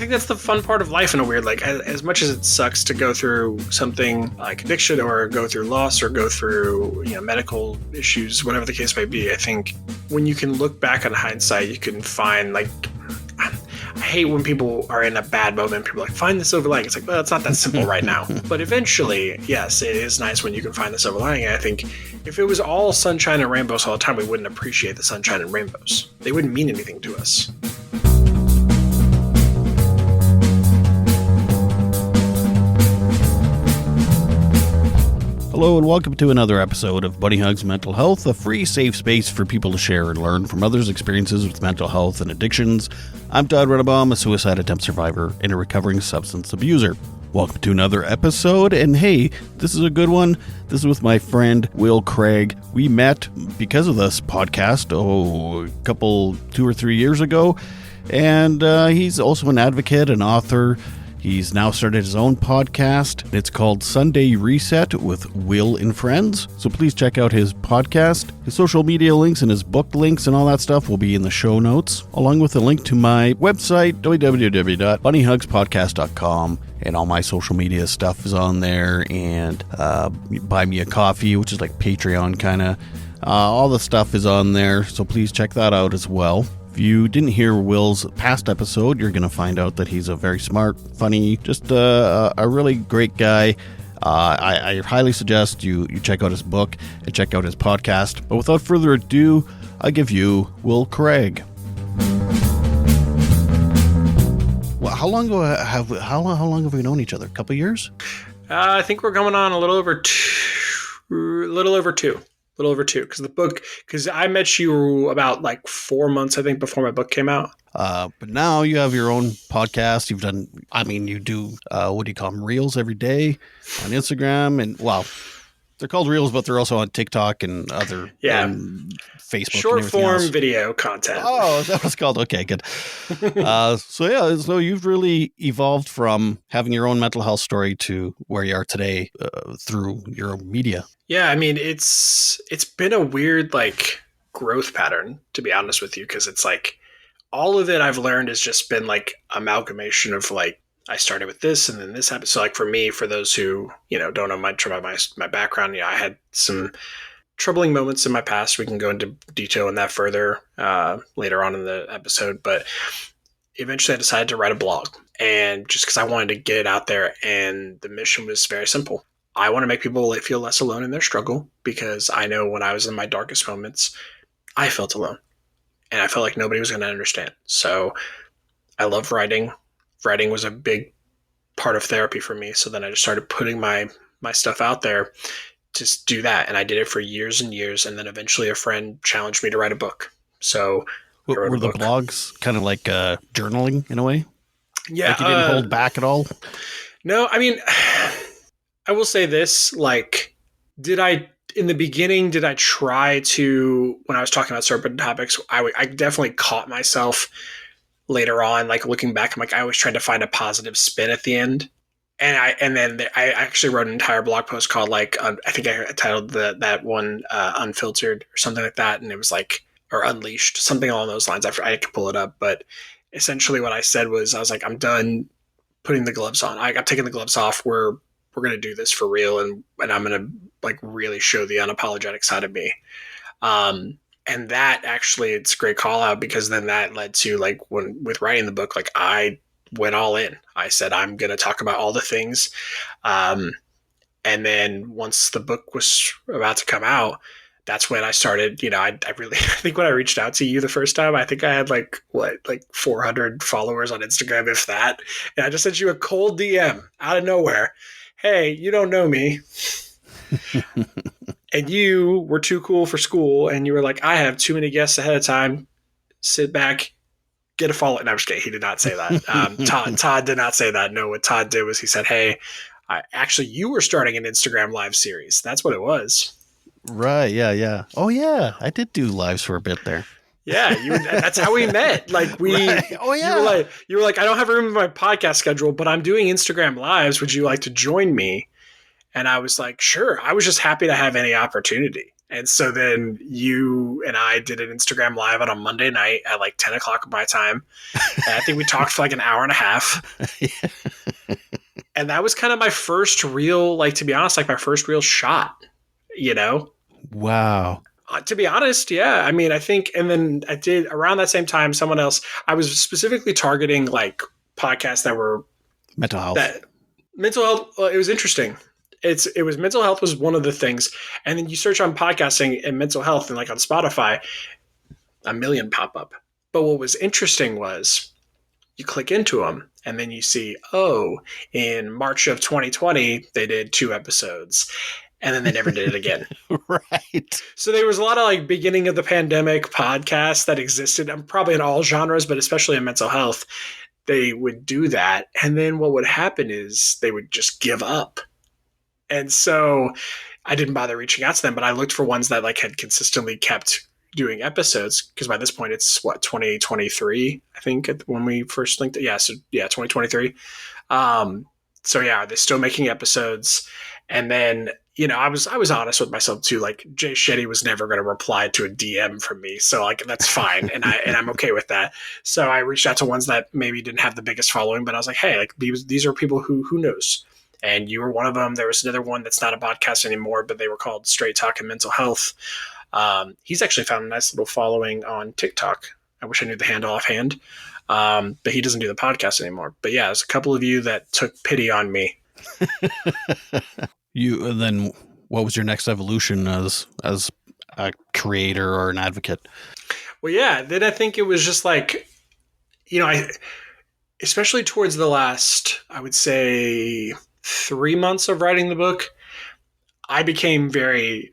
think that's the fun part of life in a weird, like, as much as it sucks to go through something like addiction or go through loss or go through, medical issues, whatever the case may be, I think when you can look back on hindsight, you can find, like, I hate when people are in a bad moment, people are like, find the silver lining. It's like, well, it's not that simple right now. But eventually, yes, it is nice when you can find the silver lining. And I think if it was all sunshine and rainbows all the time, we wouldn't appreciate the sunshine and rainbows. They wouldn't mean anything to us. Hello and welcome to another episode of Bunny Hugs Mental Health, a free, safe space for people to share and learn from others' experiences with mental health and addictions. I'm Todd Renabaum, a suicide attempt survivor and a recovering substance abuser. Welcome to another episode, and hey, this is a good one. This is with my friend Will Craig. We met because of this podcast, a couple, 2 or 3 years ago, and he's also an advocate, an author. He's now started his own podcast. It's called Sunday Reset with Will and Friends. So please check out his podcast. His social media links and his book links and all that stuff will be in the show notes, along with a link to my website, www.bunnyhugspodcast.com. And all my social media stuff is on there. And Buy Me a Coffee, which is like Patreon kind of. All the stuff is on there. So please check that out as well. If you didn't hear Will's past episode, you're going to find out that he's a very smart, funny, just a really great guy. I highly suggest you check out his book and check out his podcast. But without further ado, I give you Will Craig. Well, how long have we known each other? A couple years? I think we're going on a little over two. Because I met you about like 4 months, I think, before my book came out. But now you have your own podcast. You do, what do you call them? Reels every day on Instagram. And well, they're called Reels, but they're also on TikTok and other and Facebook. Short form video content. Oh, is that what it's called? Okay, good. So you've really evolved from having your own mental health story to where you are today through your own media. Yeah, I mean, it's been a weird, like, growth pattern, to be honest with you, because it's like all of it I've learned has just been like amalgamation of like I started with this and then this happened. So like for me, for those who, don't know much about my background, I had some troubling moments in my past. We can go into detail on that further later on in the episode, but eventually I decided to write a blog, and just because I wanted to get it out there, and the mission was very simple. I want to make people feel less alone in their struggle, because I know when I was in my darkest moments, I felt alone and I felt like nobody was going to understand. So I love writing. Writing was a big part of therapy for me. So then I just started putting my stuff out there to do that. And I did it for years and years. And then eventually a friend challenged me to write a book. So were the blogs kind of like journaling in a way? Yeah. Like you didn't hold back at all? No, I mean, I will say this, like, in the beginning, did I try to, when I was talking about certain topics, I definitely caught myself later on, like looking back, I'm like, I always tried to find a positive spin at the end. And then I actually wrote an entire blog post called like, I think I titled that one Unfiltered or something like that. And it was like, or Unleashed, something along those lines. I could pull it up. But essentially what I said was, I was like, I'm done putting the gloves on. I'm taking the gloves off. We're going to do this for real. And I'm going to like really show the unapologetic side of me. And that actually, it's a great call out, because then that led to like with writing the book, like I went all in. I said, I'm going to talk about all the things. And then once the book was about to come out, that's when I started, I think when I reached out to you the first time, I think I had like 400 followers on Instagram, if that. And I just sent you a cold DM out of nowhere. Hey, you don't know me. And you were too cool for school. And you were like, I have too many guests ahead of time. Sit back, get a follow. And I'm just kidding. He did not say that. Todd did not say that. No, what Todd did was he said, hey, actually, you were starting an Instagram live series. That's what it was. Right. Yeah. Oh, yeah. I did do lives for a bit there. Yeah, that's how we met. Like Right. Oh, yeah. You were like, I don't have room in my podcast schedule, but I'm doing Instagram lives. Would you like to join me? And I was like, sure. I was just happy to have any opportunity. And so then you and I did an Instagram live on a Monday night at like 10 o'clock my time. And I think we talked for like an hour and a half. And that was kind of my first real, like, to be honest, like my first real shot, you know? Wow. To be honest, yeah. I mean, I think, and then I did around that same time, someone else, I was specifically targeting like podcasts that were Mental health. that mental health. It was interesting. It was mental health was one of the things. And then you search on podcasting and mental health and like on Spotify, a million pop up. But what was interesting was you click into them and then you see, oh, in March of 2020, they did 2 episodes. And then they never did it again. Right. So there was a lot of like beginning of the pandemic podcasts that existed, probably in all genres, but especially in mental health. They would do that. And then what would happen is they would just give up. And so I didn't bother reaching out to them, but I looked for ones that like had consistently kept doing episodes, because by this point it's what, 2023, I think, when we first linked it. Yeah, so yeah, 2023. So yeah, they're still making episodes. And then, you know, I was honest with myself too. Like, Jay Shetty was never going to reply to a DM from me, so like that's fine, and I'm okay with that. So I reached out to ones that maybe didn't have the biggest following, but I was like, hey, like these are people who knows. And you were one of them. There was another one that's not a podcast anymore, but they were called Straight Talk and Mental Health. He's actually found a nice little following on TikTok. I wish I knew the handle offhand, but he doesn't do the podcast anymore. But yeah, there's a couple of you that took pity on me. You then, what was your next evolution as a creator or an advocate? Well, yeah, then I think it was just like, you know, especially towards the last, I would say, 3 months of writing the book, I became very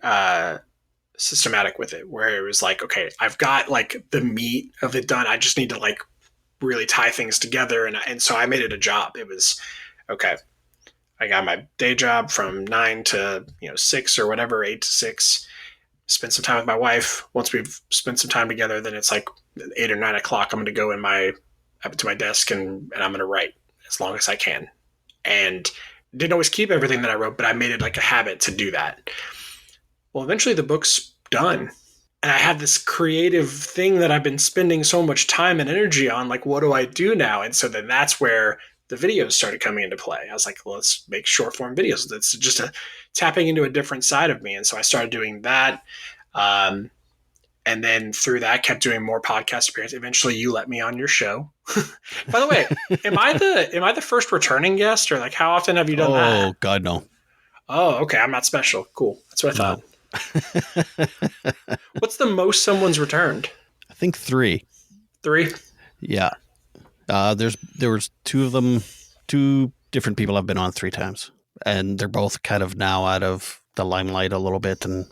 systematic with it, where it was like, okay, I've got like the meat of it done. I just need to like really tie things together. And so I made it a job. It was, okay, I got my day job from 9 to 6 or whatever, 8 to 6. Spend some time with my wife. Once we've spent some time together, then it's like 8 or 9 o'clock. I'm going to go up to my desk and I'm going to write as long as I can. And didn't always keep everything that I wrote, but I made it like a habit to do that. Well, eventually the book's done. And I have this creative thing that I've been spending so much time and energy on. Like, what do I do now? And so then that's where the videos started coming into play. I was like, well, let's make short form videos. That's just tapping into a different side of me. And so I started doing that. And then through that, kept doing more podcast appearances. Eventually you let me on your show. By the way, am I the first returning guest, or like how often have you done that? Oh God, no. Oh, okay. I'm not special. Cool. That's what I thought. What's the most someone's returned? I think 3. 3? Yeah. There was 2 of them, 2 different people I've been on 3 times, and they're both kind of now out of the limelight a little bit and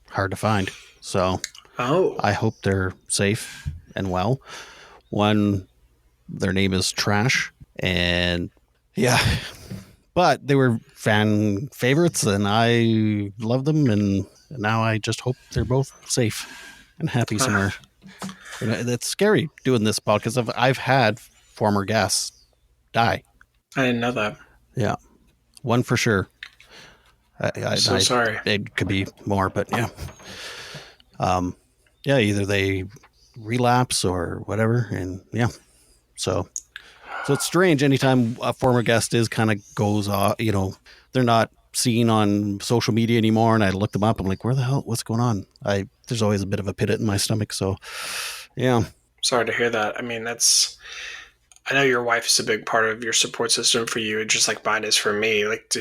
hard to find. So I hope they're safe and well. One, their name is Trash, and yeah, but they were fan favorites and I love them, and now I just hope they're both safe and happy somewhere. That's scary doing this podcast. I've had former guests die. I didn't know that. Yeah. One for sure. I'm so sorry. It could be more, but yeah. Yeah, either they relapse or whatever. And yeah. So it's strange. Anytime a former guest kind of goes off, they're not seen on social media anymore. And I look them up. I'm like, where the hell, what's going on? There's always a bit of a pit in my stomach. So yeah. Sorry to hear that. I mean, I know your wife is a big part of your support system for you, just like mine is for me. Like,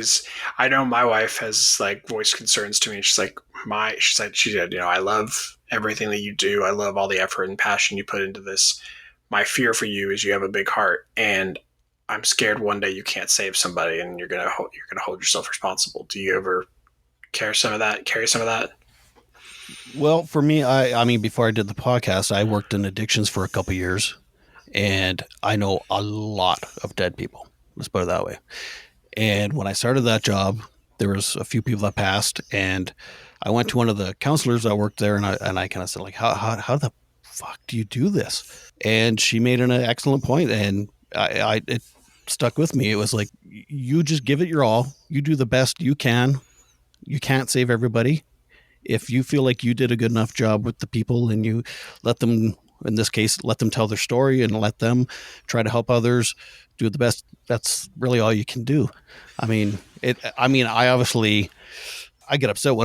I know my wife has like voiced concerns to me. She's like, she said, I love everything that you do. I love all the effort and passion you put into this. My fear for you is you have a big heart, and I'm scared one day you can't save somebody and you're gonna hold yourself responsible. Do you ever carry some of that? Well, for me, I mean, before I did the podcast, I worked in addictions for a couple of years. And I know a lot of dead people. Let's put it that way. And when I started that job, there was a few people that passed, and I went to one of the counselors that worked there, and I kind of said, like, how the fuck do you do this? And she made an excellent point, and it stuck with me. It was like, you just give it your all. You do the best you can. You can't save everybody. if you feel like you did a good enough job with the people and you let them, in this case, let them tell their story and let them try to help others do the best, that's really all you can do. I obviously, I get upset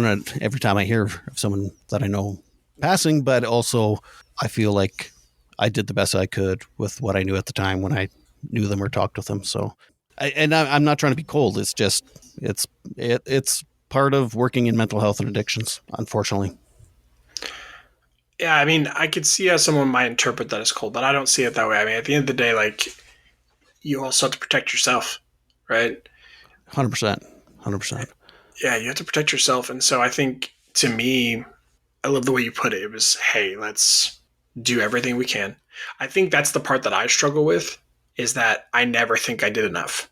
every time I hear of someone that I know passing, but also I feel like I did the best I could with what I knew at the time when I knew them or talked with them. So, I'm not trying to be cold. It's just, it's part of working in mental health and addictions, unfortunately. Yeah, I mean, I could see how someone might interpret that as cold, but I don't see it that way. I mean, at the end of the day, like, you also have to protect yourself, right? 100%. 100%. Yeah, you have to protect yourself. And so I think, to me, I love the way you put it. It was, hey, let's do everything we can. I think that's the part that I struggle with, is that I never think I did enough.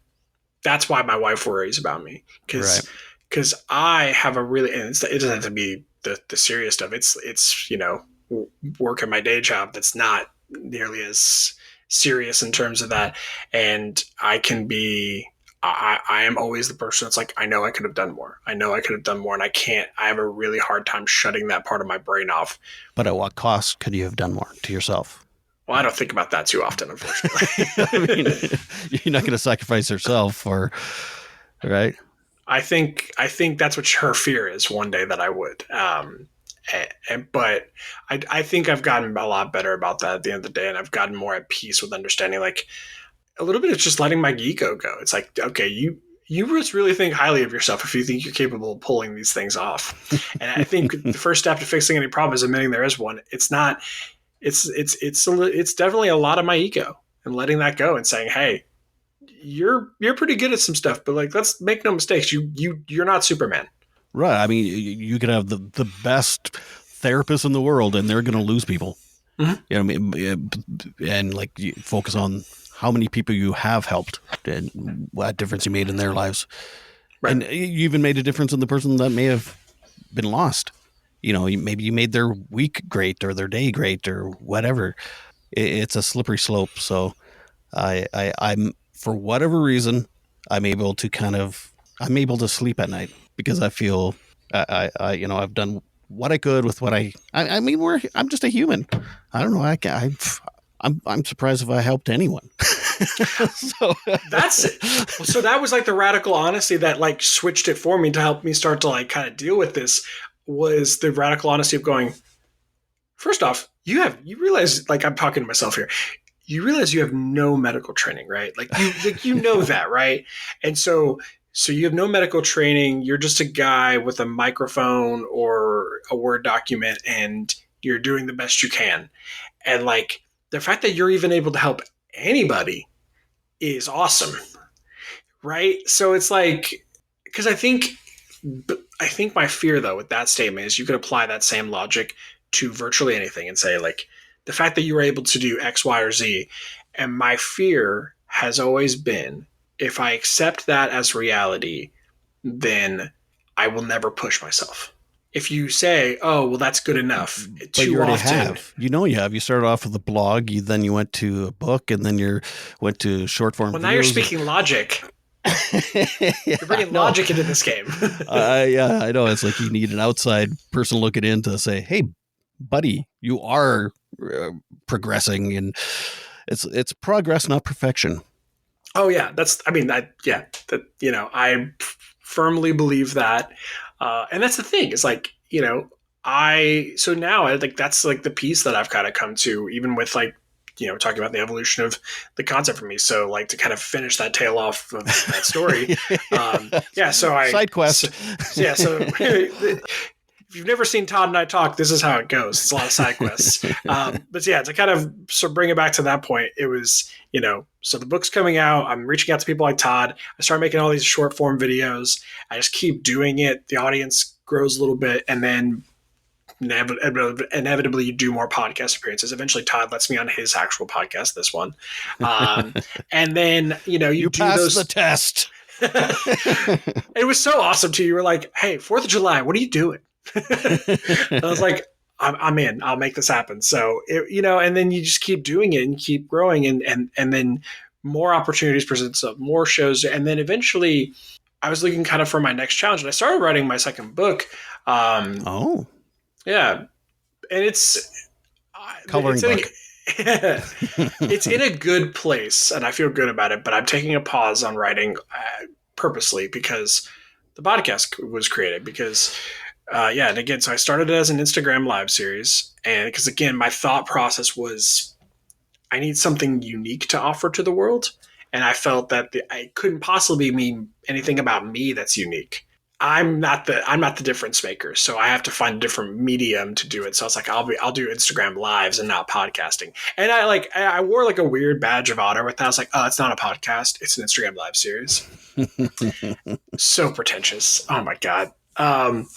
That's why my wife worries about me, Right. because I have a really, and it doesn't have to be the serious stuff. It's work at my day job that's not nearly as serious in terms of that, and I can be. I am always the person that's like, I know I could have done more. I know I could have done more, and I can't. I have a really hard time shutting that part of my brain off. But at what cost could you have done more to yourself? Well, I don't think about that too often, unfortunately. I mean, you're not going to sacrifice yourself for, right? I think that's what her fear is one day, that I would. But I think I've gotten a lot better about that at the end of the day, and I've gotten more at peace with understanding. Like, a little bit of just letting my ego go. It's like, okay, you just really think highly of yourself if you think you're capable of pulling these things off. And I think the first step to fixing any problem is admitting there is one. It's not. It's definitely a lot of my ego, and letting that go and saying, hey, you're pretty good at some stuff, but like, let's make no mistakes. You're not Superman. Right. I mean, you could have the best therapist in the world, and they're going to lose people. Mm-hmm. You know, and like, you focus on how many people you have helped and what difference you made in their lives. Right. And you even made a difference in the person that may have been lost. You know, maybe you made their week great or their day great or whatever. It's a slippery slope. So I'm, for whatever reason, I'm able to sleep at night because I feel I've done what I could with what I mean, I'm just a human. I don't know. I'm surprised if I helped anyone. So that's it. So that was like the radical honesty that like switched it for me to help me start to like kind of deal with this, was the radical honesty of going, first off, you realize, like, I'm talking to myself here. You realize you have no medical training, right? Like, you know that, right? And so you have no medical training. You're just a guy with a microphone or a Word document, and you're doing the best you can. And like, the fact that you're even able to help anybody is awesome, right? So it's like, because I think my fear, though, with that statement is you could apply that same logic to virtually anything and say, like, the fact that you were able to do X, Y, or Z. And my fear has always been, if I accept that as reality, then I will never push myself. If you say, oh, well, that's good enough, but you already have. You have. You started off with a blog, then you went to a book, and then you went to short form. Well, now you're speaking logic. You're bringing logic into this game. Yeah, I know. It's like you need an outside person looking in to say, hey, buddy, you are progressing, and it's progress, not perfection. Oh yeah, I firmly believe that, and that's the thing. It's like, so now I think that's like the piece that I've kind of come to, even with like, talking about the evolution of the concept for me. So like, to kind of finish that tail off of that story, side quest. So if you've never seen Todd and I talk, this is how it goes. It's a lot of side quests. But yeah, to kind of bring it back to that point, it was, so the book's coming out. I'm reaching out to people like Todd. I start making all these short form videos. I just keep doing it. The audience grows a little bit, and then inevitably you do more podcast appearances. Eventually Todd lets me on his actual podcast, this one. And then, you do pass those. The test. It was so awesome too. You were like, hey, 4th of July, what are you doing? I was like, I'm in. I'll make this happen. So, and then you just keep doing it and keep growing, and then more opportunities present themselves, more shows, and then eventually I was looking kind of for my next challenge, and I started writing my second book. Oh, Yeah, and coloring it's in book. it's in a good place, and I feel good about it. But I'm taking a pause on writing purposely because the podcast was created. Because yeah, and again, so I started it as an Instagram live series, and because again, my thought process was I need something unique to offer to the world, and I felt that I couldn't possibly mean anything about me that's unique. I'm not the difference maker, so I have to find a different medium to do it. So I was like, I'll do Instagram lives and not podcasting. And I wore like a weird badge of honor with that. I was like, oh, it's not a podcast, it's an Instagram live series. So pretentious. Oh my god. And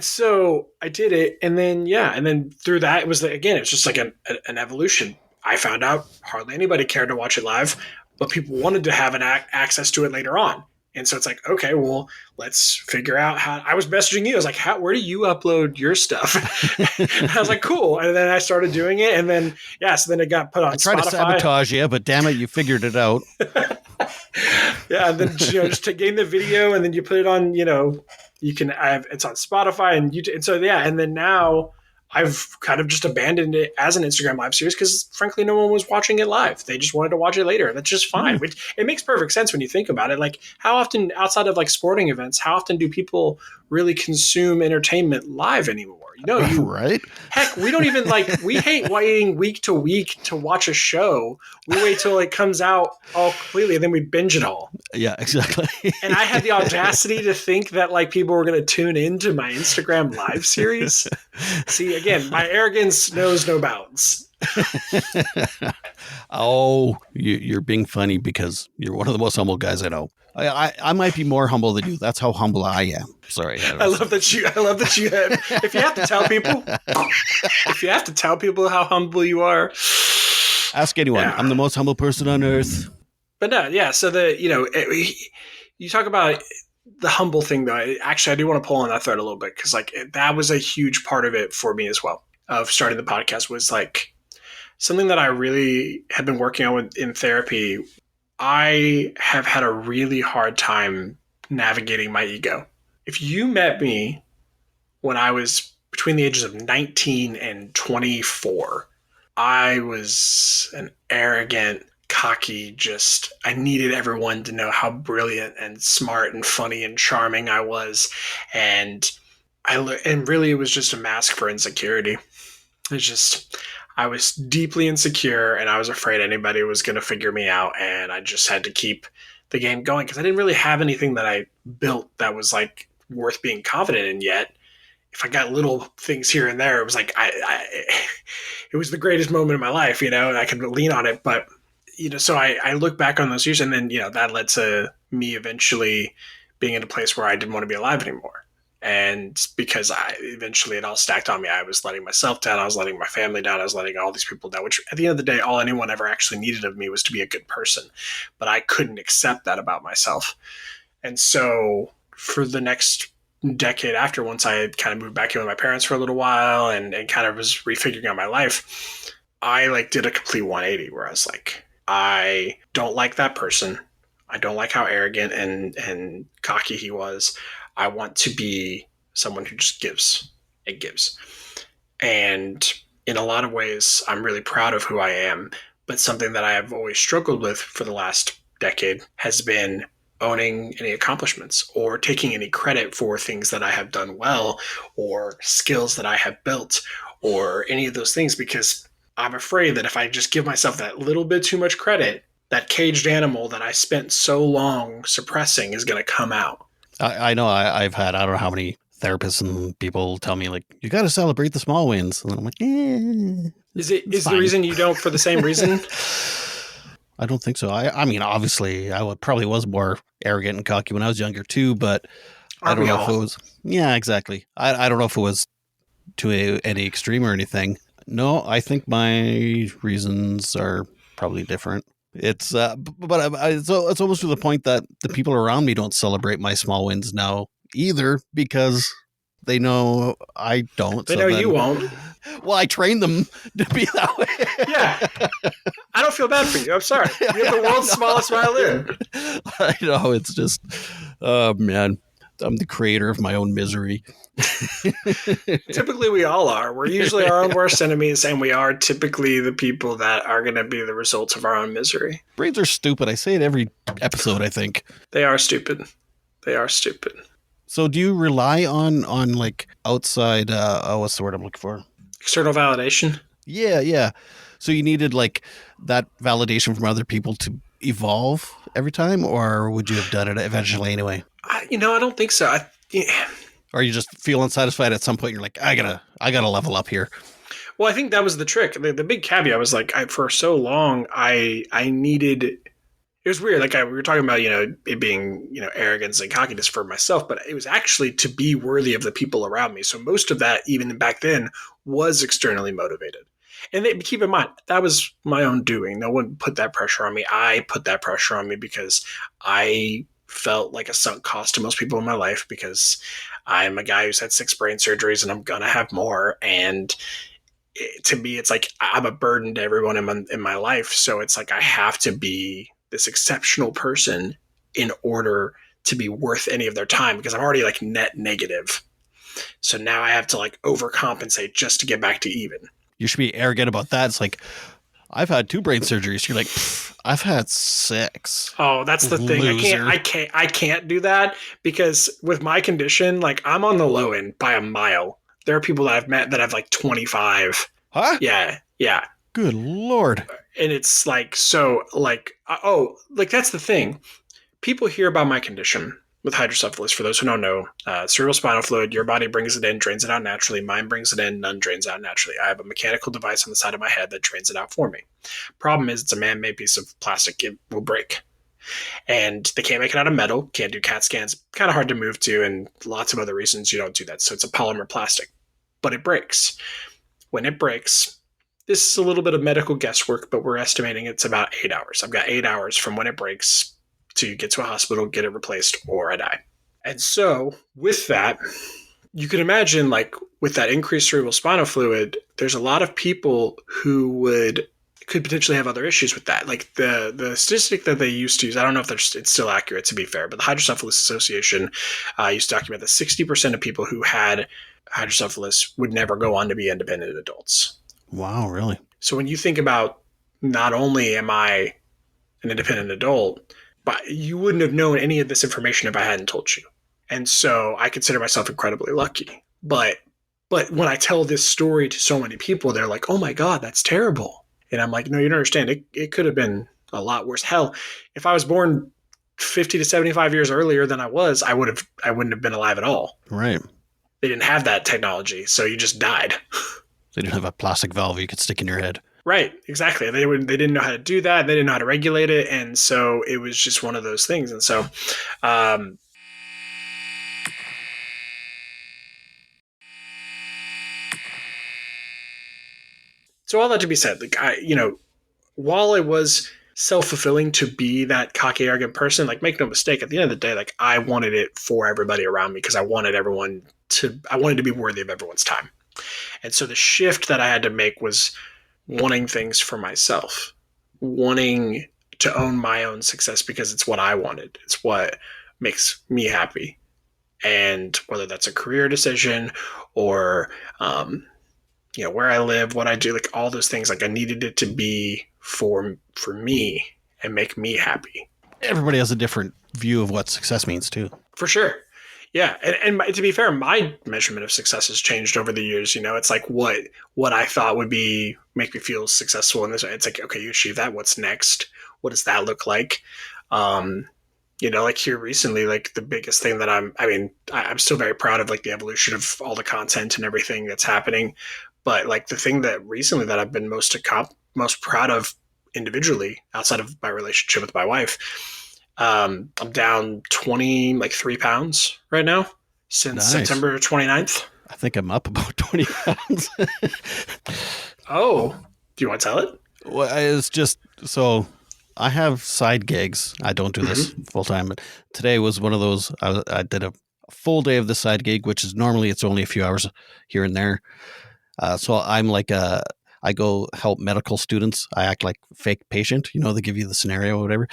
so I did it, and then yeah, and then through that it was again, it's just like an evolution. I found out hardly anybody cared to watch it live, but people wanted to have access to it later on. And so it's like, okay, well, let's figure out how. I was messaging you. I was like, where do you upload your stuff? I was like, cool. And then I started doing it, and then yeah, so then it got put on I tried Spotify. to sabotage you, but damn it, you figured it out. Yeah, and then just to gain the video, and then you put it on. You can have it's on Spotify and YouTube, and so yeah, and then now I've kind of just abandoned it as an Instagram live series because frankly, no one was watching it live. They just wanted to watch it later. That's just fine. It makes perfect sense when you think about it. Like how often outside of like sporting events, how often do people really consume entertainment live anymore? Right? Heck, we don't even we hate waiting week to week to watch a show. We wait till it comes out all completely and then we binge it all. Yeah, exactly. And I had the audacity to think that like people were going to tune into my Instagram live series. See, again, my arrogance knows no bounds. Oh, you're being funny because you're one of the most humble guys I know. I might be more humble than you. That's how humble I am. Sorry. I love that you have, if you have to tell people how humble you are, ask anyone. Yeah. I'm the most humble person on earth. But no, yeah. So you talk about the humble thing though. Actually, I do want to pull on that thread a little bit because like that was a huge part of it for me as well. Of starting the podcast was like something that I really had been working on in therapy. I have had a really hard time navigating my ego. If you met me when I was between the ages of 19 and 24, I was an arrogant, cocky, I needed everyone to know how brilliant and smart and funny and charming I was. And really it was just a mask for insecurity. I was deeply insecure and I was afraid anybody was going to figure me out. And I just had to keep the game going because I didn't really have anything that I built that was like worth being confident in yet. If I got little things here and there, it was like, it was the greatest moment of my life, and I could lean on it. But, so I look back on those years and then, that led to me eventually being in a place where I didn't want to be alive anymore. And because eventually it all stacked on me, I was letting myself down. I was letting my family down. I was letting all these people down, which at the end of the day, all anyone ever actually needed of me was to be a good person. But I couldn't accept that about myself. And so for the next decade after, once I had kind of moved back in with my parents for a little while and kind of was refiguring out my life, I did a complete 180 where I was like, I don't like that person. I don't like how arrogant and cocky he was. I want to be someone who just gives and gives. And in a lot of ways, I'm really proud of who I am. But something that I have always struggled with for the last decade has been owning any accomplishments or taking any credit for things that I have done well or skills that I have built or any of those things, because I'm afraid that if I just give myself that little bit too much credit, that caged animal that I spent so long suppressing is going to come out. I know I've had, I don't know how many therapists and people tell me like, you got to celebrate the small wins. And I'm like, Is the reason you don't for the same reason? I don't think so. I mean, obviously I probably was more arrogant and cocky when I was younger too, but I don't know if it was, yeah, exactly. I don't know if it was to any extreme or anything. No, I think my reasons are probably different. It's it's almost to the point that the people around me don't celebrate my small wins now either because they know I don't. They know you won't. Well, I trained them to be that way. Yeah. I don't feel bad for you. I'm sorry. You have the world's smallest violin. I know. It's just, Oh man, I'm the creator of my own misery. Typically, we all are. We're usually our own worst enemies, and we are typically the people that are going to be the results of our own misery. Brains are stupid. I say it every episode, I think. They are stupid. They are stupid. So do you rely on like outside what's the word I'm looking for? External validation. Yeah. So you needed like that validation from other people to evolve every time, or would you have done it eventually anyway? I don't think so. Or you just feel unsatisfied at some point, you're like, I gotta level up here. Well, I think that was the trick. The big caveat was like, for so long, I needed. It was weird. Like we were talking about, it being, arrogance and cockiness for myself, but it was actually to be worthy of the people around me. So most of that, even back then, was externally motivated. And keep in mind, that was my own doing. No one put that pressure on me. I put that pressure on me because I felt like a sunk cost to most people in my life because I'm a guy who's had 6 brain surgeries and I'm going to have more. And to me, it's like I'm a burden to everyone in my life. So it's like I have to be this exceptional person in order to be worth any of their time because I'm already like net negative. So now I have to like overcompensate just to get back to even. You should be arrogant about that. It's like, I've had 2 brain surgeries. You're like, I've had 6. Oh, that's the thing. Loser. I can't do that because with my condition, like I'm on the low end by a mile. There are people that I've met that have like 25. Huh? Yeah. Good Lord. And it's like, so like, that's the thing. People hear about my condition with hydrocephalus. For those who don't know, cerebral spinal fluid, your body brings it in, drains it out naturally. Mine brings it in, none drains out naturally. I have a mechanical device on the side of my head that drains it out for me. Problem is, it's a man-made piece of plastic. It will break. And they can't make it out of metal, can't do CAT scans, kind of hard to move to, and lots of other reasons you don't do that. So it's a polymer plastic. But it breaks. When it breaks, this is a little bit of medical guesswork, but we're estimating it's about 8 hours. I've got 8 hours from when it breaks to get to a hospital, get it replaced, or I die. And so with that, you can imagine like with that increased cerebral spinal fluid, there's a lot of people who could potentially have other issues with that. Like the statistic that they used to use, I don't know if it's still accurate to be fair, but the Hydrocephalus Association used to document that 60% of people who had hydrocephalus would never go on to be independent adults. Wow, really? So when you think about not only am I an independent adult, but you wouldn't have known any of this information if I hadn't told you. And so I consider myself incredibly lucky. But when I tell this story to so many people, they're like, oh my God, that's terrible. And I'm like, no, you don't understand. It could have been a lot worse. Hell, if I was born 50 to 75 years earlier than I wouldn't have been alive at all. Right. They didn't have that technology, so you just died. They didn't have a plastic valve you could stick in your head. Right, exactly. They didn't know how to do that. They didn't know how to regulate it, and so it was just one of those things. And so, so all that to be said, like while it was self-fulfilling to be that cocky, arrogant person, like make no mistake, at the end of the day, like I wanted it for everybody around me because I wanted to be worthy of everyone's time. And so the shift that I had to make was wanting things for myself, wanting to own my own success because it's what I wanted. It's what makes me happy. And whether that's a career decision or, where I live, what I do, like all those things, like I needed it to be for me and make me happy. Everybody has a different view of what success means too. For sure. Yeah, and to be fair, my measurement of success has changed over the years. It's like what I thought would make me feel successful in this. It's like, okay, you achieve that. What's next? What does that look like? Like here recently, like the biggest thing that I'm still very proud of, like the evolution of all the content and everything that's happening. But like the thing that recently that I've been most proud of individually, outside of my relationship with my wife. I'm down 3 pounds right now since September 29th. I think I'm up about 20 pounds. Oh, do you want to tell it? Well, it's just, so I have side gigs. I don't do this full time, but today was one of those. I did a full day of the side gig, which is normally it's only a few hours here and there. So I'm like I go help medical students. I act like fake patient, they give you the scenario or whatever.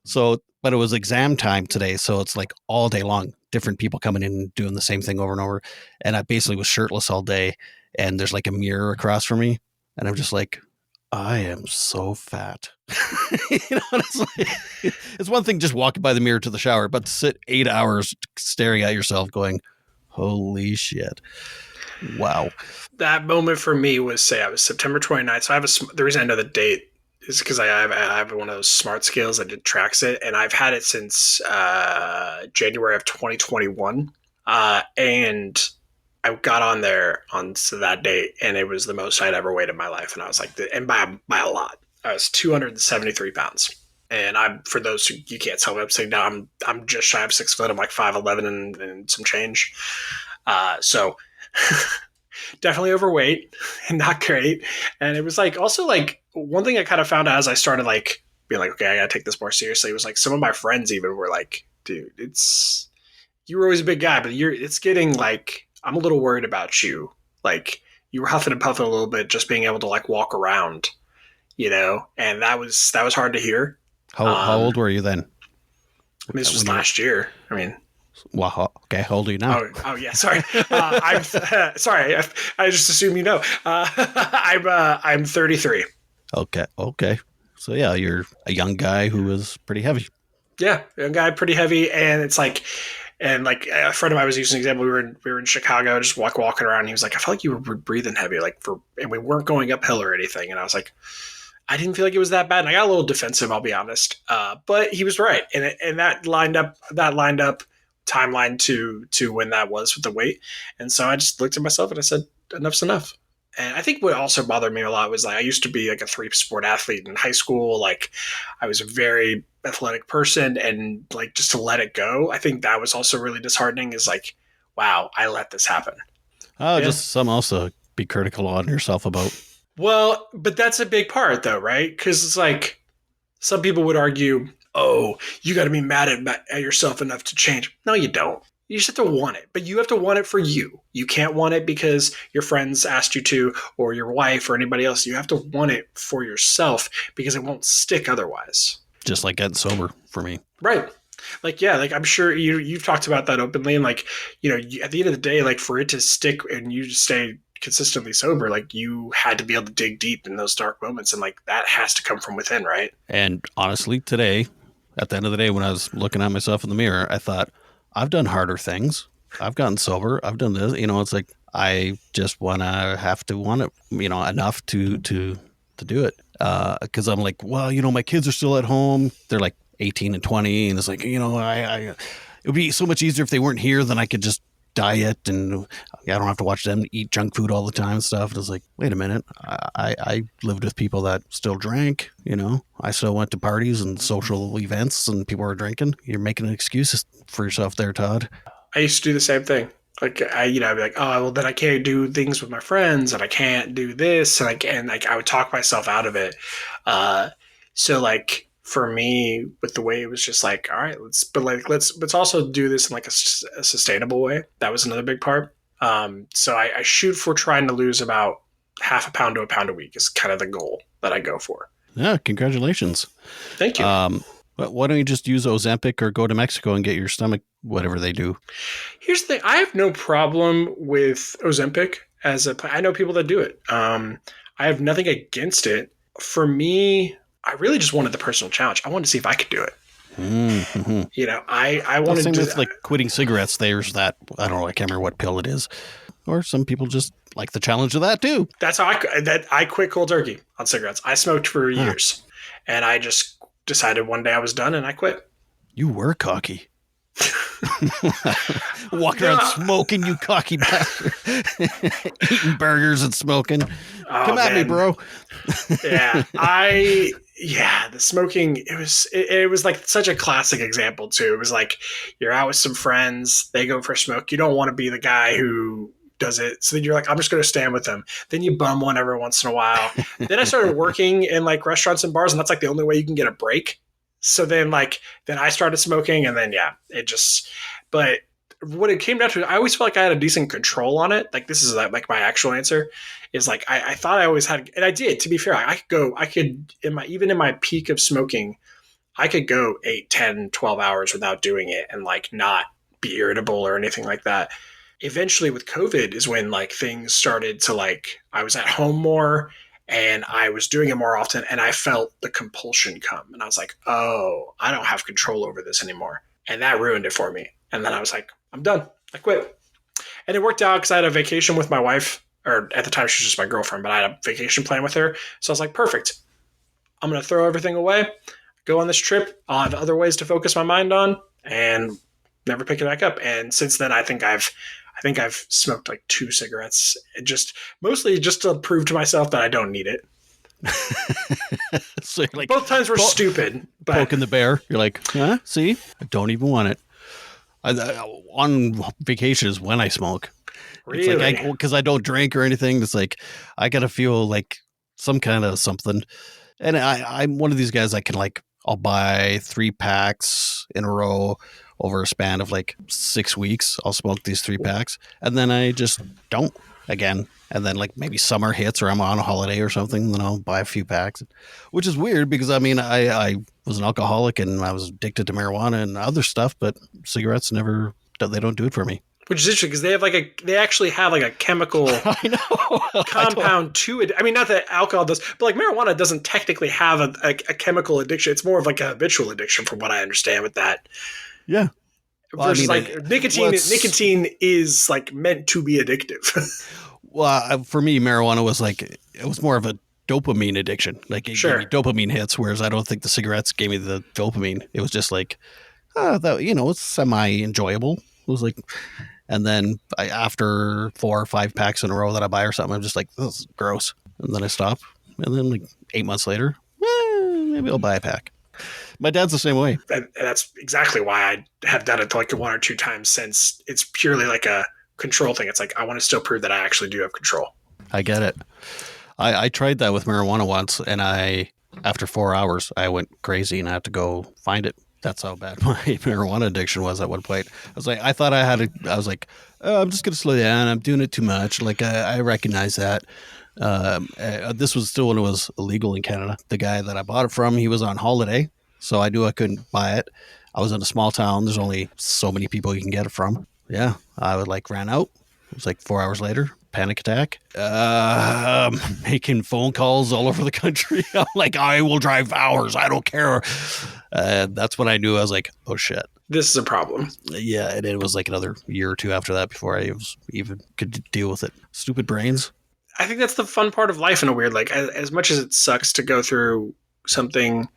So, but it was exam time today. So it's like all day long, different people coming in and doing the same thing over and over. And I basically was shirtless all day. And there's like a mirror across from me. And I'm just like, I am so fat. It's one thing just walking by the mirror to the shower, but to sit 8 hours staring at yourself going, holy shit. Wow. That moment for me was, say, I was September 29th. So the reason I know the date is because I have one of those smart scales that tracks it, and I've had it since January of 2021. And I got on there on that date, and it was the most I'd ever weighed in my life. And I was like, and by a lot, I was 273 pounds. And for those who you can't tell me, I'm saying now I'm just shy of 6 foot. I'm like 5'11" and some change. So definitely overweight and not great. And it was like, also like one thing I kind of found out as I started like being like, okay, I gotta take this more seriously, was like some of my friends even were like, dude, you were always a big guy, but it's getting like, I'm a little worried about you. Like you were huffing and puffing a little bit, just being able to like walk around, and that was hard to hear. How old were you then? This was last year. I mean, wow. Okay. How old are you now? Oh yeah. Sorry. I'm sorry. I just assume you know. I'm 33. Okay. So yeah, you're a young guy who was pretty heavy. Yeah, young guy, pretty heavy, and it's like, and like a friend of mine was using an example. We were in Chicago, just walking around. And he was like, I felt like you were breathing heavy, and we weren't going uphill or anything. And I was like, I didn't feel like it was that bad. And I got a little defensive, I'll be honest. But he was right, and that lined up timeline to when that was with the weight. And so I just looked at myself and I said, enough's enough. And I think what also bothered me a lot was like I used to be like a 3-sport athlete in high school. Like I was a very athletic person, and like just to let it go, I think that was also really disheartening. Is like, wow, I let this happen. Oh, yeah. Just some also be critical on yourself about. Well, but that's a big part though, right? Because it's like some people would argue, oh, you got to be mad at yourself enough to change. No, you don't. You just have to want it, but you have to want it for you. You can't want it because your friends asked you to, or your wife or anybody else. You have to want it for yourself because it won't stick otherwise. Just like getting sober for me. Right. Like, yeah, like I'm sure you've talked about that openly. And like, at the end of the day, like for it to stick and you just stay consistently sober, like you had to be able to dig deep in those dark moments. And like that has to come from within, right? And honestly, today, at the end of the day, when I was looking at myself in the mirror, I thought, I've done harder things. I've gotten sober. I've done this. It's like I just have to want it, enough to do it. Because I'm like, well, my kids are still at home. They're like 18 and 20, and it's like, it would be so much easier if they weren't here. Then I could just diet, and I don't have to watch them eat junk food all the time and stuff. And it's like, wait a minute, I lived with people that still drank. I still went to parties and social events, and people were drinking. You're making excuses for yourself there, Todd. I used to do the same thing. Like I'd be like, oh, well, then I can't do things with my friends, and I can't do this, and I would talk myself out of it. So like for me, with the way it was just like, all right, let's also do this in like a sustainable way. That was another big part. So I shoot for trying to lose about half a pound to a pound a week is kind of the goal that I go for. Yeah, congratulations. Thank you. But why don't you just use Ozempic or go to Mexico and get your stomach, whatever they do? Here's the thing. I have no problem with Ozempic I know people that do it. I have nothing against it. For me, I really just wanted the personal challenge. I wanted to see if I could do it. Mm-hmm. I wanted to. Same with like quitting cigarettes. There's that. I don't know. I can't remember what pill it is. Or some people just like the challenge of that too. That's how I quit cold turkey on cigarettes. I smoked for years, and I just decided one day I was done, and I quit. You were cocky. Walking around smoking, you cocky bastard. Eating burgers and smoking. Come at me, bro. The smoking, it was like such a classic example too. It was like you're out with some friends, they go for a smoke. You don't want to be the guy who does it. So then you're like, I'm just going to stand with them. Then you bum one every once in a while. Then I started working in like restaurants and bars, and that's like the only way you can get a break. So then I started smoking, and then, but what it came down to, I always felt like I had a decent control on it. Like this is like my actual answer is like, I thought I always had, and I did, to be fair, even in my peak of smoking, I could go 8, 10, 12 hours without doing it and like not be irritable or anything like that. Eventually with COVID is when like things started to like, I was at home more and I was doing it more often and I felt the compulsion come and I was like, oh, I don't have control over this anymore. And that ruined it for me. And then I was like, I'm done. I quit. And it worked out because I had a vacation with my wife, or at the time she was just my girlfriend, but I had a vacation plan with her. So I was like, perfect. I'm going to throw everything away, go on this trip. I'll have other ways to focus my mind on and never pick it back up. And since then, I think I've smoked like 2 cigarettes, just mostly just to prove to myself that I don't need it. So like, both times were stupid. But poking the bear. You're like, huh? See, I don't even want it. On vacations when I smoke, really, it's like because I don't drink or anything. It's like I gotta feel like some kind of something. And I'm one of these guys. I can like I'll buy 3 packs in a row over a span of like 6 weeks. I'll smoke these 3 packs, and then I just don't again. And then like maybe summer hits or I'm on a holiday or something, then I'll buy a few packs, which is weird because I mean, I was an alcoholic and I was addicted to marijuana and other stuff, but cigarettes they don't do it for me. Which is interesting because they actually have like a chemical I know compound to it. I mean, not that alcohol does, but like marijuana doesn't technically have a chemical addiction. It's more of like a habitual addiction from what I understand with that. Yeah. Well, versus I mean, like nicotine is like meant to be addictive. Well, for me, marijuana was like, it was more of a dopamine addiction. Like it gave me dopamine hits, whereas I don't think the cigarettes gave me the dopamine. It was just like, it's semi-enjoyable. It was like, and then after 4 or 5 packs in a row that I buy or something, I'm just like, this is gross. And then I stop. And then like 8 months later, maybe I'll buy a pack. My dad's the same way. And that's exactly why I have done it like 1 or 2 times since. It's purely like a control thing. It's like I want to still prove that I actually do have control. I get it. I tried that with marijuana once, and after 4 hours I went crazy and I had to go find it. That's how bad my marijuana addiction was at one point. I was like, I was like, oh, I'm just gonna slow down. I'm doing it too much. Like I recognize that. This was still when it was illegal in Canada. The guy that I bought it from, he was on holiday, so I knew I couldn't buy it. I was in a small town. There's only so many people you can get it from. Yeah, I would like ran out. It was like 4 hours later, panic attack. Making phone calls all over the country. I'm like, I will drive hours. I don't care. That's when I knew. I was like, oh shit, this is a problem. Yeah, and it was like another year or 2 after that before I even could deal with it. Stupid brains. I think that's the fun part of life in a weird, like as much as it sucks to go through something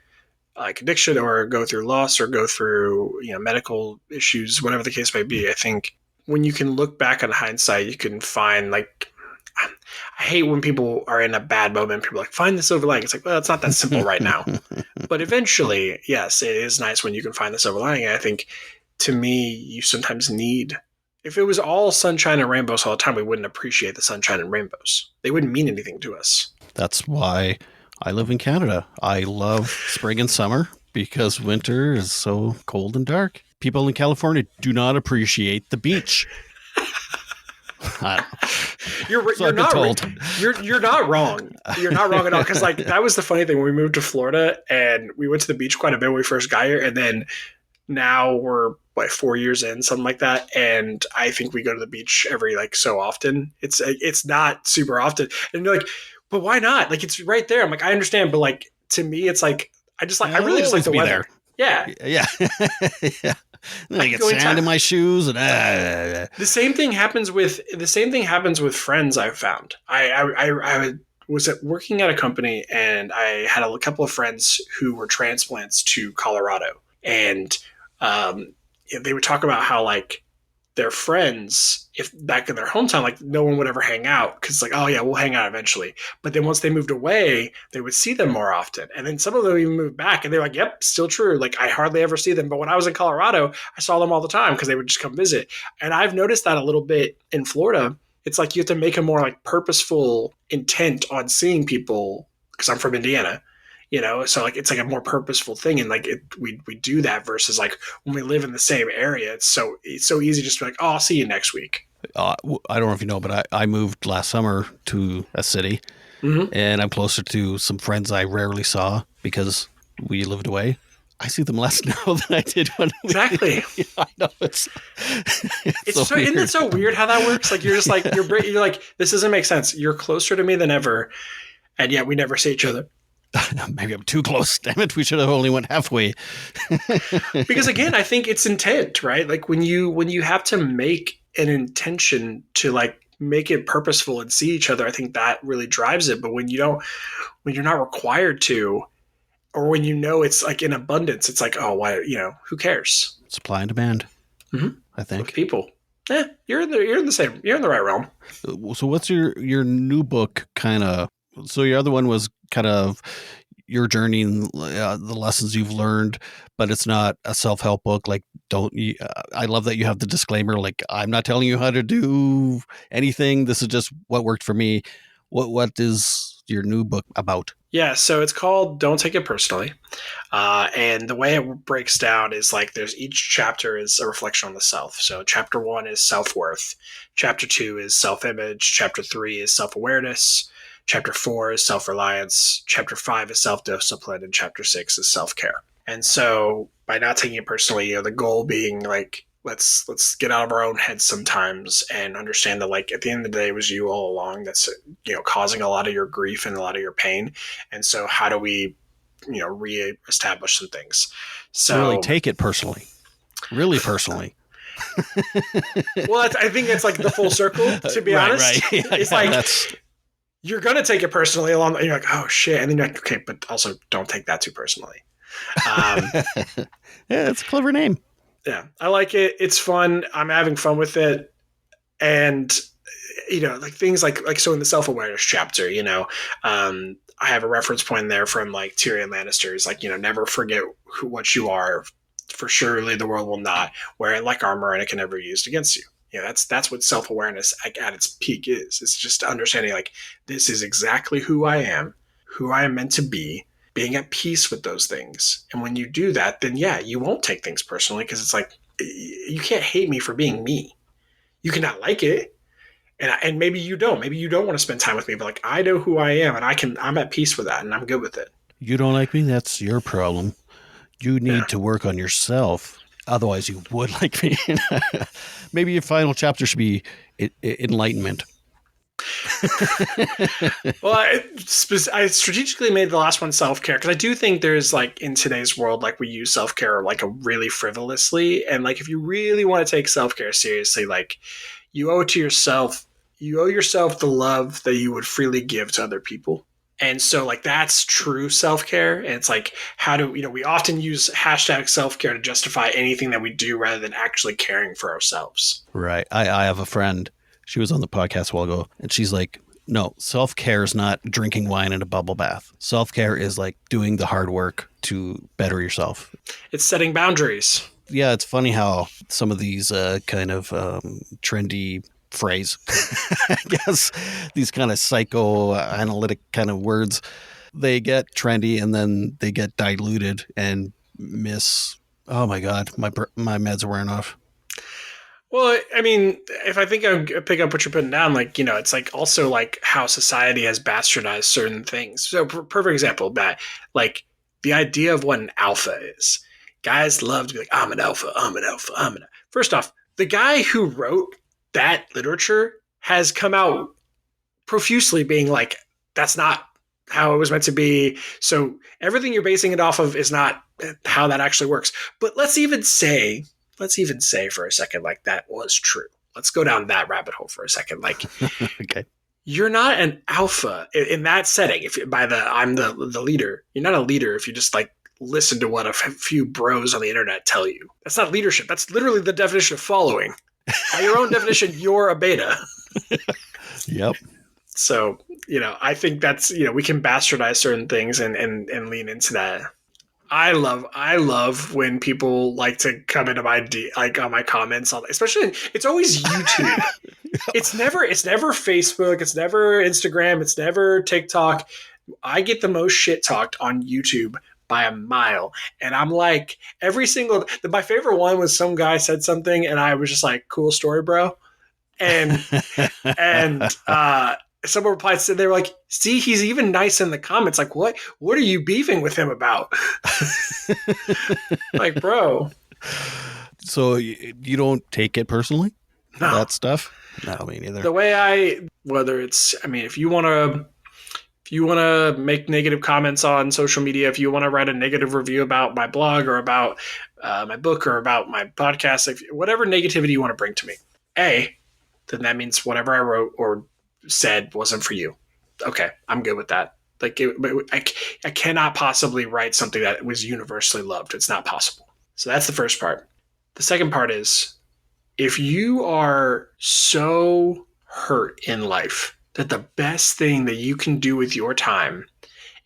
like addiction or go through loss or go through, medical issues, whatever the case may be. I think when you can look back on hindsight, you can find like, I hate when people are in a bad moment, people are like, find the silver lining. It's like, well, it's not that simple right now. But eventually, yes, it is nice when you can find the silver lining. And I think to me, you sometimes need, if it was all sunshine and rainbows all the time, we wouldn't appreciate the sunshine and rainbows. They wouldn't mean anything to us. That's why I live in Canada. I love spring and summer because winter is so cold and dark. People in California do not appreciate the beach. You're not wrong. You're not wrong. You're not wrong at all. Because like that was the funny thing when we moved to Florida and we went to the beach quite a bit when we first got here, and then now we're 4 years in, something like that, and I think we go to the beach every like so often. It's not super often, and you're like, but why not? Like, it's right there. I'm like, I understand, but like, to me, it's like, I really just like the weather. There. Yeah. Yeah. I get sand in my shoes and the same thing happens with friends. I've found. I was working at a company and I had a couple of friends who were transplants to Colorado, and they would talk about how like their friends, if back in their hometown, like no one would ever hang out because like, oh yeah, we'll hang out eventually. But then once they moved away, they would see them more often. And then some of them even moved back and they're like, yep, still true. Like I hardly ever see them. But when I was in Colorado, I saw them all the time because they would just come visit. And I've noticed that a little bit in Florida. It's like you have to make a more like purposeful intent on seeing people because I'm from Indiana. So like it's like a more purposeful thing, and like we do that versus like when we live in the same area, it's so easy just to be like, oh, I'll see you next week. I don't know if you know, but I moved last summer to a city, and I'm closer to some friends I rarely saw because we lived away. I see them less now than I did when Exactly. I know it's So isn't it so weird how that works? Like you're just like you're like, this doesn't make sense. You're closer to me than ever, and yet we never see each other. Maybe I'm too close. Damn it! We should have only went halfway. Because again, I think it's intent, right? Like when you have to make an intention to like make it purposeful and see each other, I think that really drives it. But when when you're not required to, or when you know it's like in abundance, it's like, oh, why, who cares? Supply and demand. Mm-hmm. I think with people. You're in the right realm. So what's your new book kind of? So your other one was kind of your journey and the lessons you've learned, but it's not a self-help book. Like, I love that you have the disclaimer. Like, I'm not telling you how to do anything. This is just what worked for me. What is your new book about? Yeah, so it's called Don't Take It Personally. And the way it breaks down is like each chapter is a reflection on the self. So chapter 1 is self-worth. Chapter 2 is self-image. Chapter 3 is self-awareness. Chapter 4 is self-reliance. Chapter 5 is self-discipline. And chapter 6 is self-care. And so by not taking it personally, the goal being like, let's get out of our own heads sometimes and understand that like at the end of the day it was you all along that's causing a lot of your grief and a lot of your pain. And so how do we reestablish some things? So really take it personally, really personally. Well, I think it's like the full circle, to be honest. Right. Yeah, it's like you're gonna take it personally along, and you're like, oh shit, and then you're like, okay, but also don't take that too personally. Yeah, it's a clever name. Yeah, I like it. It's fun. I'm having fun with it. And, like things like so in the self-awareness chapter, I have a reference point there from like Tyrion Lannister's like, never forget what you are, for surely the world will not wear it like armor and it can never be used against you. That's what self-awareness at its peak is. It's just understanding like, this is exactly who I am meant to be, being at peace with those things. And when you do that, then yeah, you won't take things personally, because it's like, you can't hate me for being me. You cannot like it. And maybe you don't. Maybe you don't want to spend time with me, but like, I know who I am, and I'm at peace with that, and I'm good with it. You don't like me? That's your problem. You need to work on yourself. Otherwise, you would like me. Maybe your final chapter should be enlightenment. Well, I strategically made the last one self-care because I do think there's like in today's world, like we use self-care like a really frivolously, and like if you really want to take self-care seriously, like you owe it to yourself. You owe yourself the love that you would freely give to other people. And so like that's true self-care. And it's like, how do we often use hashtag self-care to justify anything that we do rather than actually caring for ourselves. Right. I have a friend. She was on the podcast a while ago, and she's like, no, self-care is not drinking wine in a bubble bath. Self-care is like doing the hard work to better yourself. It's setting boundaries. Yeah, it's funny how some of these kind of trendy phrase, I guess, these kind of psychoanalytic kind of words, they get trendy and then they get diluted and oh my God, my meds are wearing off. Well, I mean, if I think I pick up what you're putting down, like, it's like also like how society has bastardized certain things. So perfect example, that like the idea of what an alpha is. Guys love to be like, I'm an alpha, I'm an alpha, I'm an alpha. First off, the guy who wrote that literature has come out profusely being like, that's not how it was meant to be. So everything you're basing it off of is not how that actually works. But let's even say for a second, like that was true. Let's go down that rabbit hole for a second. Like, okay, you're not an alpha in that setting. If I'm the leader, you're not a leader if you just like listen to what a few bros on the internet tell you. That's not leadership. That's literally the definition of following. By your own definition, you're a beta. Yep. So, I think that's, we can bastardize certain things and lean into that. I love when people like to come into my on my comments on, especially it's always YouTube. It's never Facebook. It's never Instagram. It's never TikTok. I get the most shit talked on YouTube by a mile. And I'm like, my favorite one was some guy said something and I was just like, cool story, bro. And someone replied, they were like, see, he's even nice in the comments. Like, what are you beefing with him about? Like, bro. So you don't take it personally? No. That stuff? No, me neither. The way whether it's, I mean, if you want to make negative comments on social media, if you want to write a negative review about my blog or about my book or about my podcast, whatever negativity you want to bring to me, then that means whatever I wrote or said wasn't for you. Okay, I'm good with that. Like, I cannot possibly write something that was universally loved. It's not possible. So that's the first part. The second part is, if you are so hurt in life that the best thing that you can do with your time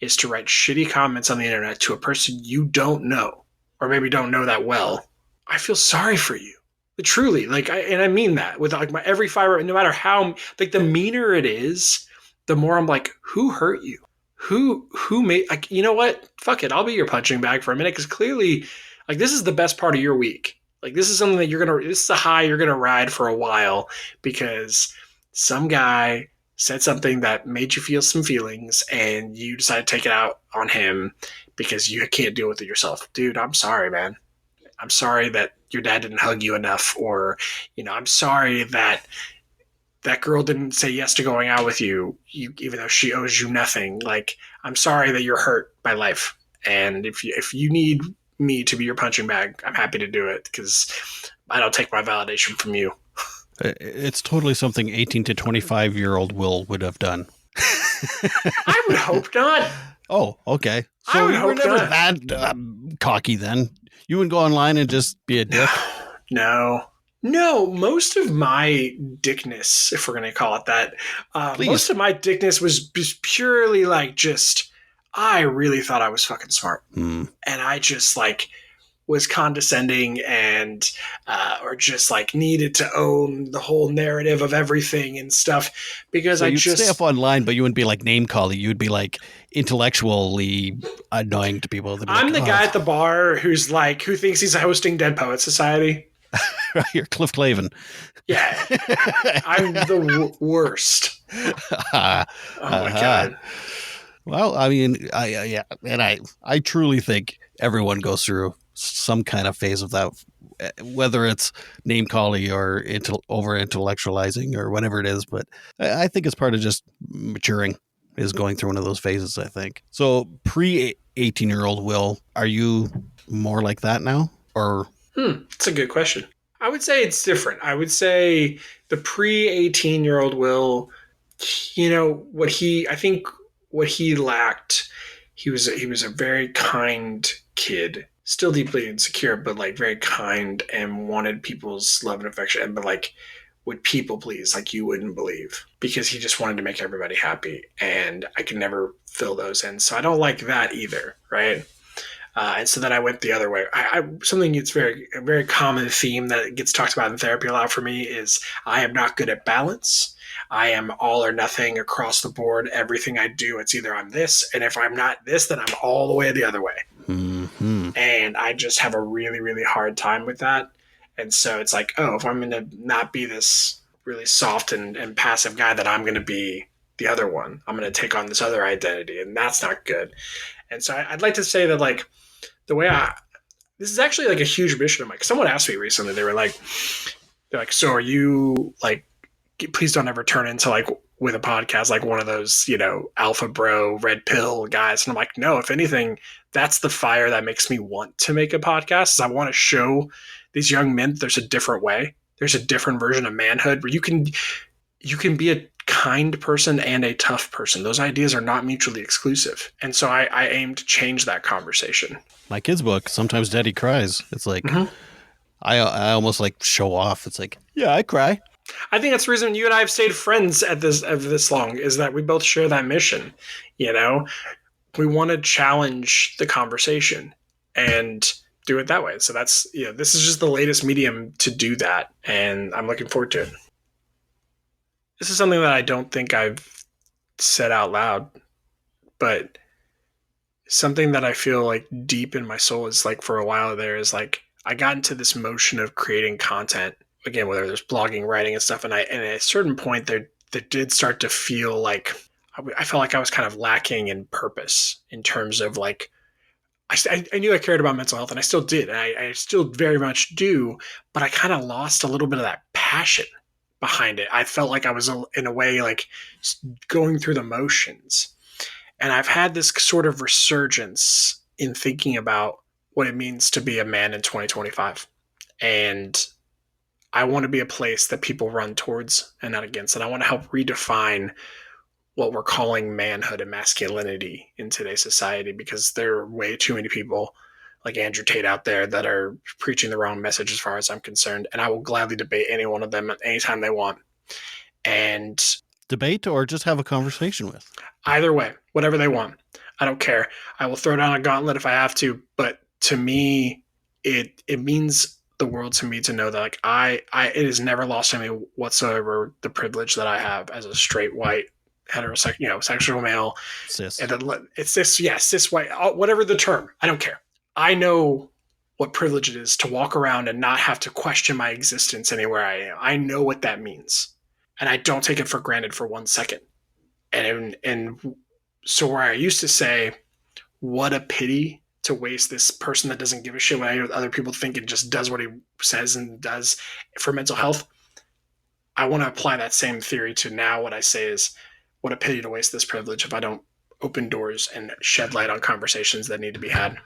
is to write shitty comments on the internet to a person you don't know, or maybe don't know that well, I feel sorry for you. But truly, and I mean that with like my every fiber, no matter how, like, the meaner it is, the more I'm like, who hurt you? Who made, like, you know what? Fuck it. I'll be your punching bag for a minute, because clearly, like, this is the best part of your week. Like, this is something that this is a high you're going to ride for a while, because some guy said something that made you feel some feelings and you decided to take it out on him because you can't deal with it yourself. Dude, I'm sorry, man. I'm sorry that your dad didn't hug you enough, or, I'm sorry that that girl didn't say yes to going out with you, even though she owes you nothing. Like, I'm sorry that you're hurt by life. And if you need me to be your punching bag, I'm happy to do it, because I don't take my validation from you. It's totally something 18 to 25-year-old Will would have done. I would hope not. Oh, okay. I So would you were hope never not. that cocky then. You wouldn't go online and just be a dick. No, most of my dickness, if we're going to call it that, Please. most of my dickness was just purely like, just, I really thought I was fucking smart. And I just, like, was condescending and or just, like, needed to own the whole narrative of everything and stuff, because So I you'd just stay up online, but you wouldn't be like name calling. You'd be like intellectually annoying to people. I'm like, the guy at the bar who thinks he's hosting Dead Poet Society. You're Cliff Clavin. Yeah, I'm the worst. Oh my god. Well, I mean, I truly think everyone goes through some kind of phase of that, whether it's name calling or over intellectualizing or whatever it is. But I think it's part of just maturing, is going through one of those phases, I think. So pre 18-year-old Will, are you more like that now, or? That's a good question. I would say it's different. I would say the pre 18-year-old Will, what he lacked, he was a very kind kid, still deeply insecure, but, like, very kind and wanted people's love and affection, but, like, would people please like you wouldn't believe, because he just wanted to make everybody happy, and I could never fill those in. So I don't like that either, right? And so then I went the other way. Something that's a very common theme that gets talked about in therapy a lot for me is, I am not good at balance. I am all or nothing across the board. Everything I do, it's either I'm this, and if I'm not this, then I'm all the way the other way. Mm-hmm. And I just have a really, really hard time with that. And so it's like, oh, if I'm going to not be this really soft and passive guy, then I'm going to be the other one. I'm going to take on this other identity, and that's not good. And so I'd like to say that, like, this is actually, like, a huge mission of mine. Someone asked me recently, they're like, so are you, like, please don't ever turn into, like, with a podcast, like one of those, alpha bro, red pill guys. And I'm like, no, if anything, that's the fire that makes me want to make a podcast. Is I want to show these young men there's a different way. There's a different version of manhood where you can be a kind person and a tough person. Those ideas are not mutually exclusive. And so I aim to change that conversation. My kid's book, Sometimes Daddy Cries. It's like, I almost like show off. It's like, yeah, I cry. I think that's the reason you and I have stayed friends at this long, is that we both share that mission. We want to challenge the conversation and do it that way. So that's, this is just the latest medium to do that. And I'm looking forward to it. This is something that I don't think I've said out loud, but something that I feel like deep in my soul is, like, for a while there, is like, I got into this motion of creating content, again, whether there's blogging, writing and stuff. And at a certain point that did start to feel like I felt like I was kind of lacking in purpose in terms of like, I knew I cared about mental health and I still did. And I still very much do, but I kind of lost a little bit of that passion behind it. I felt like I was in a way like going through the motions. And I've had this sort of resurgence in thinking about what it means to be a man in 2025. And I want to be a place that people run towards and not against. And I want to help redefine what we're calling manhood and masculinity in today's society, because there are way too many people like Andrew Tate out there that are preaching the wrong message as far as I'm concerned. And I will gladly debate any one of them at any time they want. And debate or just have a conversation with? Either way, whatever they want. I don't care. I will throw down a gauntlet if I have to. But to me, it means the world to me to know that like it has never lost on me whatsoever the privilege that I have as a straight white heterosexual, sexual male. Cis. And it's cis white, whatever the term. I don't care. I know what privilege it is to walk around and not have to question my existence anywhere I am. I know what that means. And I don't take it for granted for 1 second. And so where I used to say, what a pity to waste this person that doesn't give a shit what other people think and just does what he says and does for mental health. I want to apply that same theory to now. What I say is, what a pity to waste this privilege if I don't open doors and shed light on conversations that need to be had.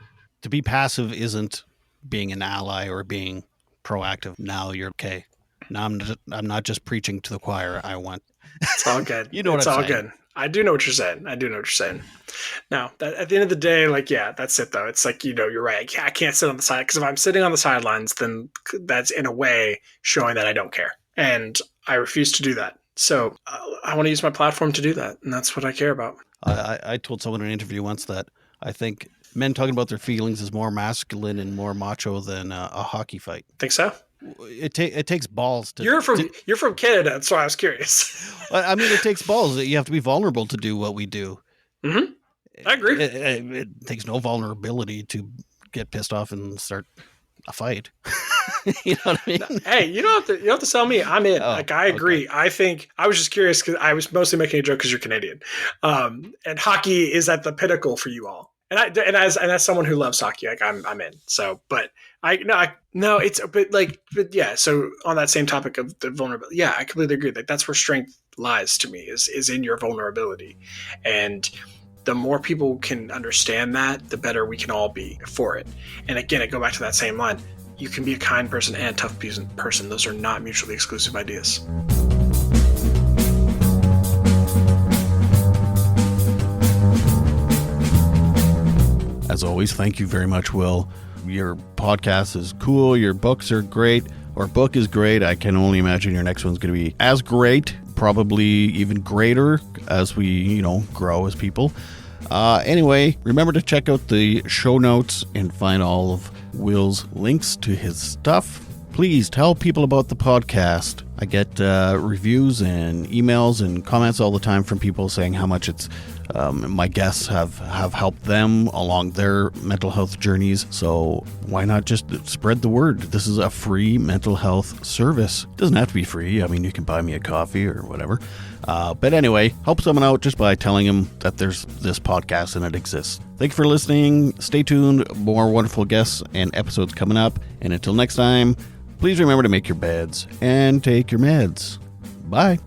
To be passive isn't being an ally or being proactive. Now you're okay. Now I'm not just preaching to the choir. I want. It's all good. You know what it's I'm all saying. Good. I do know what you're saying. Now, at the end of the day, like, yeah, that's it though. It's like, you're right. I can't sit on the side, because if I'm sitting on the sidelines, then that's in a way showing that I don't care. And I refuse to do that. So I want to use my platform to do that. And that's what I care about. I told someone in an interview once that I think men talking about their feelings is more masculine and more macho than a hockey fight. Think so? It takes balls to. You're from Canada, so I was curious. I mean, it takes balls. You have to be vulnerable to do what we do. Mm-hmm. I agree. It takes no vulnerability to get pissed off and start a fight. You know what I mean? Hey, you don't have to sell me. I'm in. I agree. Okay. I think I was just curious because I was mostly making a joke because you're Canadian, and hockey is at the pinnacle for you all. And as someone who loves hockey, like I'm in. So, but yeah. So on that same topic of the vulnerability, yeah, I completely agree. Like that's where strength lies to me is in your vulnerability, and the more people can understand that, the better we can all be for it. And again, I go back to that same line. You can be a kind person and a tough person. Those are not mutually exclusive ideas. As always, thank you very much, Will. Your podcast is cool. Your books are great. Our book is great. I can only imagine your next one's going to be as great, probably even greater as we, grow as people. Anyway, remember to check out the show notes and find all of Will's links to his stuff. Please tell people about the podcast. I get reviews and emails and comments all the time from people saying how much it's my guests have helped them along their mental health journeys. So why not just spread the word? This is a free mental health service. It doesn't have to be free. I mean, you can buy me a coffee or whatever. But anyway, help someone out just by telling them that there's this podcast and it exists. Thank you for listening. Stay tuned. More wonderful guests and episodes coming up. And until next time, please remember to make your beds and take your meds. Bye.